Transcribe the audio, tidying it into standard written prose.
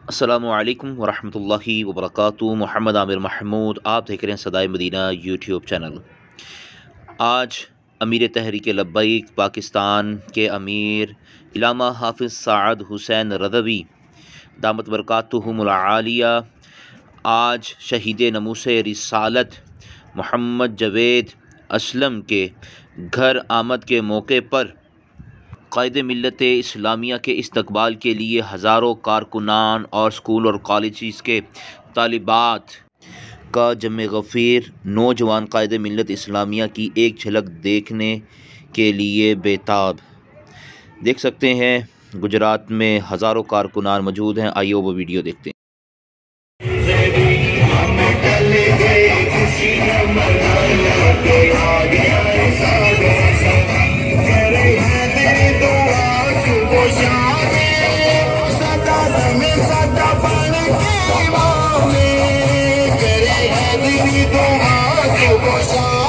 अस्सलामुअलैकुम वरहमतुल्लाहि वबरकातुहू। मोहम्मद आमिर महमूद, आप देख रहे हैं सदाए मदीना यूट्यूब चैनल। आज अमीर तहरीक लब्बैक पाकिस्तान के अमीर इल्लामा हाफिज़ साद हुसैन रज़वी दामत बरकातुहुमुल आलिया आज शहीद नमूस रिसालत मोहम्मद जवेद असलम के घर आमद के मौके पर क़ायद मिल्लत इस्लामिया के इस्तकबाल के लिए हज़ारों कारकुनान और स्कूल और कॉलेज के तालिबात का जम गफ़ीर नौजवान क़ायद मिल्लत इस्लामिया की एक झलक देखने के लिए बेताब। देख सकते हैं गुजरात में हज़ारों कारकुनान मौजूद हैं। आइए वो वीडियो देखते हैं। Go